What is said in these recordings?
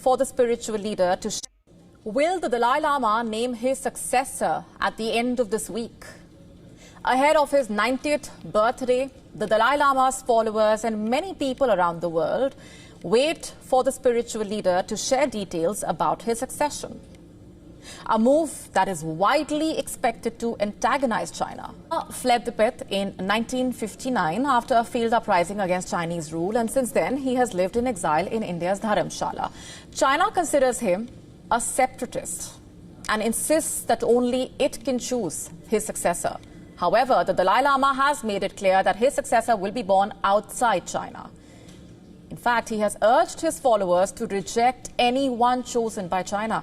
for the spiritual leader to... Will the Dalai Lama name his successor at the end of this week? Ahead of his 90th birthday, the Dalai Lama's followers and many people around the world wait for the spiritual leader to share details about his succession. A move that is widely expected to antagonize China. Fled Tibet in 1959 after a failed uprising against Chinese rule, and since then he has lived in exile in India's Dharamshala. China considers him a separatist and insists that only it can choose his successor. However, the Dalai Lama has made it clear that his successor will be born outside China. In fact, he has urged his followers to reject anyone chosen by China.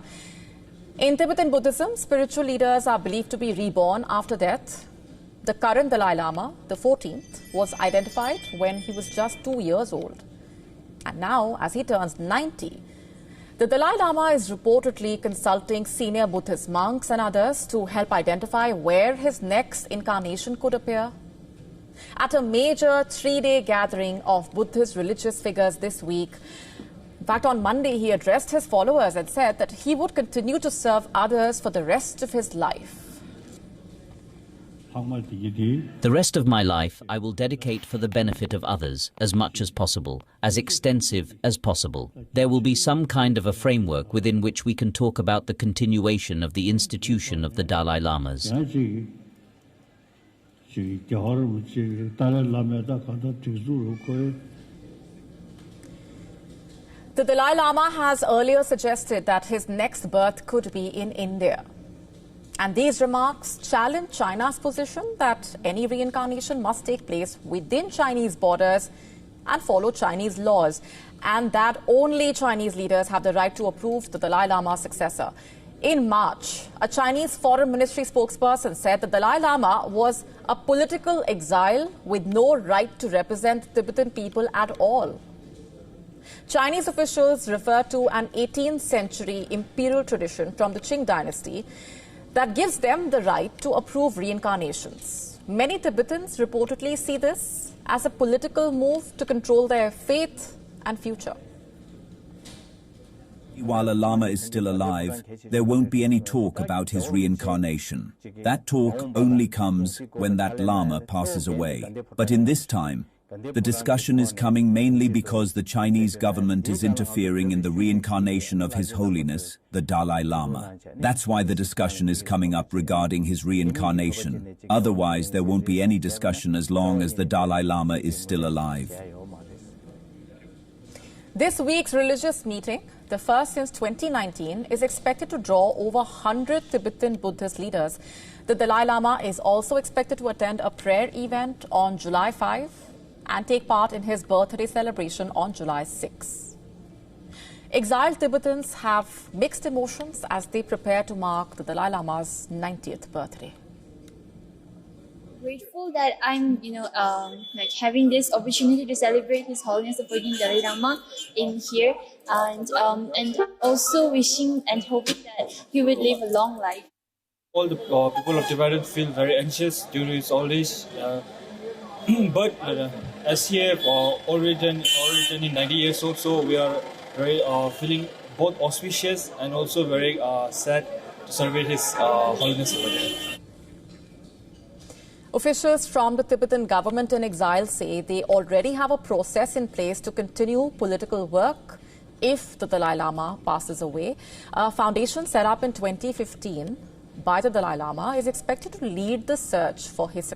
In Tibetan Buddhism, spiritual leaders are believed to be reborn after death. The current Dalai Lama, the 14th, was identified when he was just 2 years old. And now, as he turns 90, the Dalai Lama is reportedly consulting senior Buddhist monks and others to help identify where his next incarnation could appear. At a major 3-day gathering of Buddhist religious figures this week, in fact, on Monday, he addressed his followers and said that he would continue to serve others for the rest of his life. The rest of my life I will dedicate for the benefit of others as much as possible, as extensive as possible. There will be some kind of a framework within which we can talk about the continuation of the institution of the Dalai Lamas. The Dalai Lama has earlier suggested that his next birth could be in India. And these remarks challenge China's position that any reincarnation must take place within Chinese borders and follow Chinese laws, and that only Chinese leaders have the right to approve the Dalai Lama's successor. In March, a Chinese foreign ministry spokesperson said the Dalai Lama was a political exile with no right to represent the Tibetan people at all. Chinese officials refer to an 18th century imperial tradition from the Qing dynasty that gives them the right to approve reincarnations. Many Tibetans reportedly see this as a political move to control their faith and future. While a Lama is still alive, there won't be any talk about his reincarnation. That talk only comes when that Lama passes away. But in this time, the discussion is coming mainly because the Chinese government is interfering in the reincarnation of His Holiness, the Dalai Lama. That's why the discussion is coming up regarding his reincarnation. Otherwise, there won't be any discussion as long as the Dalai Lama is still alive. This week's religious meeting, the first since 2019, is expected to draw over 100 Tibetan Buddhist leaders. The Dalai Lama is also expected to attend a prayer event on July 5 and take part in his birthday celebration on July 6. Exiled Tibetans have mixed emotions as they prepare to mark the Dalai Lama's 90th birthday. Grateful that I'm, having this opportunity to celebrate His Holiness the 14th Dalai Lama in here, and also wishing and hoping that he would live a long life. All the people of Tibet feel very anxious due to his old age. But as he have already turning 90 years old, so we are very feeling both auspicious and also very sad to celebrate His Holiness over there. Officials from the Tibetan government in exile say they already have a process in place to continue political work if the Dalai Lama passes away. A foundation set up in 2015 by the Dalai Lama is expected to lead the search for his successor.